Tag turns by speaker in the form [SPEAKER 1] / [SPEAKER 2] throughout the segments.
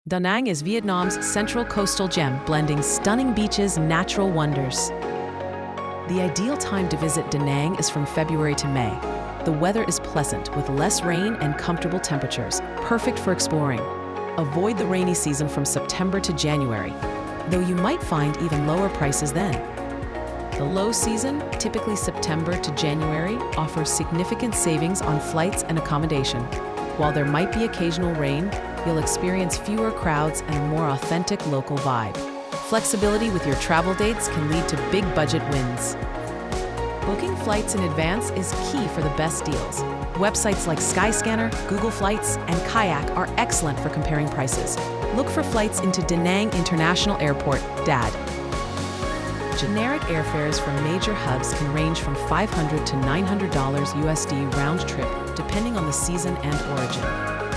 [SPEAKER 1] Danang is Vietnam's central coastal gem, blending stunning beaches and natural wonders. The ideal time to visit Danang is from February to May. The weather is pleasant, with less rain and comfortable temperatures, perfect for exploring. Avoid the rainy season from September to January, though you might find even lower prices then. The low season, typically September to January, offers significant savings on flights and accommodation. While there might be occasional rain, you'll experience fewer crowds and a more authentic local vibe. Flexibility with your travel dates can lead to big budget wins. Booking flights in advance is key for the best deals. Websites like Skyscanner, Google Flights, and Kayak are excellent for comparing prices. Look for flights into Danang International Airport, DAD. Generic airfares from major hubs can range from $500 to $900 USD round trip, depending on the season and origin.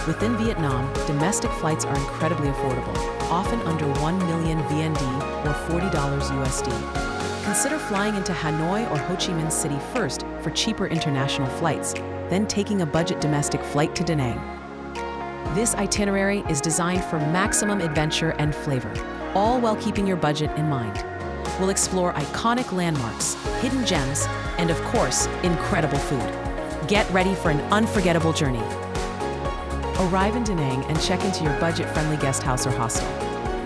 [SPEAKER 1] Within Vietnam, domestic flights are incredibly affordable, often under 1 million VND or $40 USD. Consider flying into Hanoi or Ho Chi Minh City first for cheaper international flights, then taking a budget domestic flight to Danang. This itinerary is designed for maximum adventure and flavor, all while keeping your budget in mind. We'll explore iconic landmarks, hidden gems, and of course, incredible food. Get ready for an unforgettable journey. Arrive in Danang and check into your budget-friendly guest house or hostel.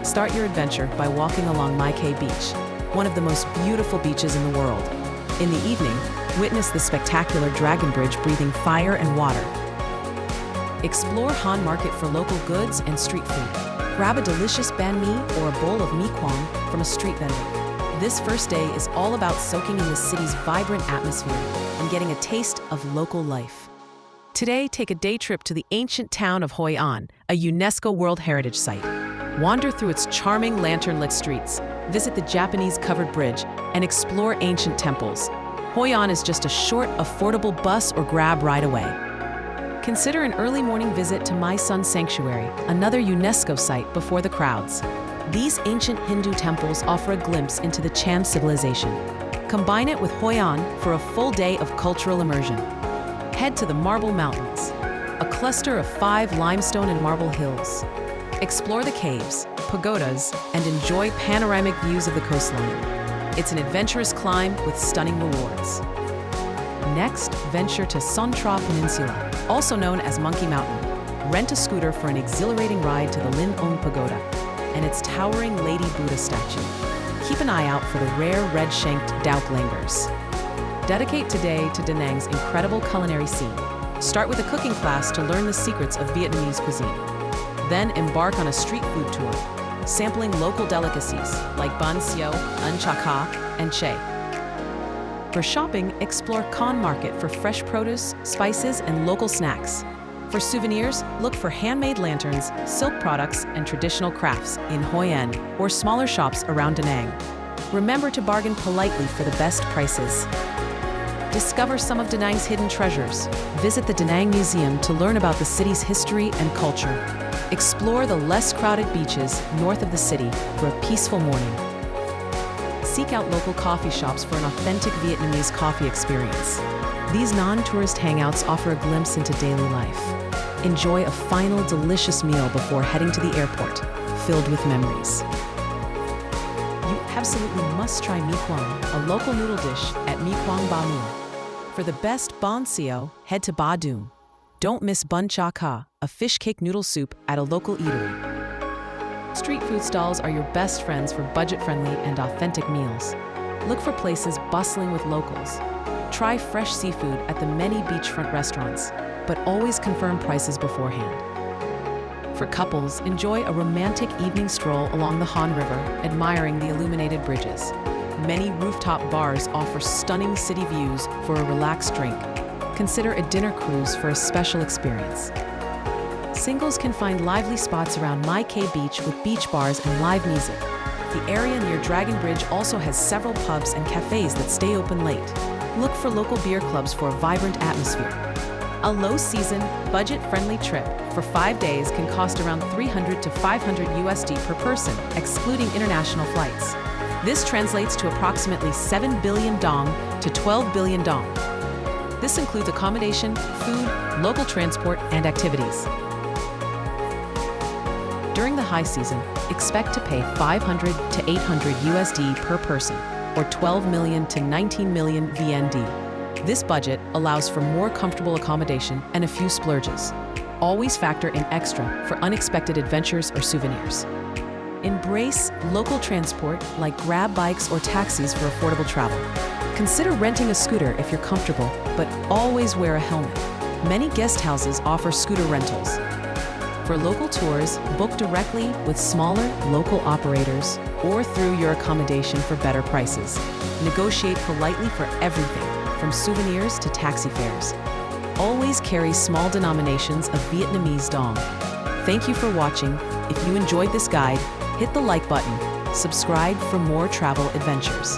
[SPEAKER 1] Start your adventure by walking along Khe Beach, one of the most beautiful beaches in the world. In the evening, witness the spectacular Dragon Bridge breathing fire and water. Explore Han Market for local goods and street food. Grab a delicious banh mi or a bowl of mi quang from a street vendor. This first day is all about soaking in the city's vibrant atmosphere and getting a taste of local life. Today, take a day trip to the ancient town of Hoi An, a UNESCO World Heritage Site. Wander through its charming lantern-lit streets, visit the Japanese covered bridge, and explore ancient temples. Hoi An is just a short, affordable bus or grab ride away. Consider an early morning visit to My Sun Sanctuary, another UNESCO site before the crowds. These ancient Hindu temples offer a glimpse into the Chan civilization. Combine it with Hoi An for a full day of cultural immersion. Head to the Marble Mountains, a cluster of 5 limestone and marble hills. Explore the caves, pagodas, and enjoy panoramic views of the coastline. It's an adventurous climb with stunning rewards. Next, venture to Son Tra Peninsula, also known as Monkey Mountain. Rent a scooter for an exhilarating ride to the Lin Ong Pagoda and its towering Lady Buddha statue. Keep an eye out for the rare red-shanked Dauk langurs. Dedicate today to Danang's incredible culinary scene. Start with a cooking class to learn the secrets of Vietnamese cuisine. Then embark on a street food tour, sampling local delicacies like banh xeo, un cha kha, and che. For shopping, explore Khan Market for fresh produce, spices, and local snacks. For souvenirs, look for handmade lanterns, silk products, and traditional crafts in Hoi An or smaller shops around Danang. Remember to bargain politely for the best prices. Discover some of Danang's hidden treasures. Visit the Danang Museum to learn about the city's history and culture. Explore the less crowded beaches north of the city for a peaceful morning. Seek out local coffee shops for an authentic Vietnamese coffee experience. These non-tourist hangouts offer a glimpse into daily life. Enjoy a final delicious meal before heading to the airport, filled with memories. You absolutely must try mi quang, a local noodle dish at Mi Quang Ba Mu. For the best banh xeo, head to Ba Dum. Don't miss bun cha kha, a fish cake noodle soup at a local eatery. Street food stalls are your best friends for budget-friendly and authentic meals. Look for places bustling with locals. Try fresh seafood at the many beachfront restaurants, but always confirm prices beforehand. For couples, enjoy a romantic evening stroll along the Han River, admiring the illuminated bridges. Many rooftop bars offer stunning city views for a relaxed drink. Consider a dinner cruise for a special experience. Singles can find lively spots around Khe Beach with beach bars and live music. The area near Dragon Bridge also has several pubs and cafes that stay open late. Look for local beer clubs for a vibrant atmosphere. A low-season, budget-friendly trip for 5 days can cost around $300 to $500 USD per person, excluding international flights. This translates to approximately 7 billion dong to 12 billion dong. This includes accommodation, food, local transport, and activities. During the high season, expect to pay 500 to 800 USD per person, or 12 million to 19 million VND. This budget allows for more comfortable accommodation and a few splurges. Always factor in extra for unexpected adventures or souvenirs. Embrace local transport like grab bikes or taxis for affordable travel. Consider renting a scooter if you're comfortable, but always wear a helmet. Many guest houses offer scooter rentals. For local tours, book directly with smaller local operators or through your accommodation for better prices. Negotiate politely for everything, from souvenirs to taxi fares. Always carry small denominations of Vietnamese dong. Thank you for watching. If you enjoyed this guide, hit the like button. Subscribe for more travel adventures.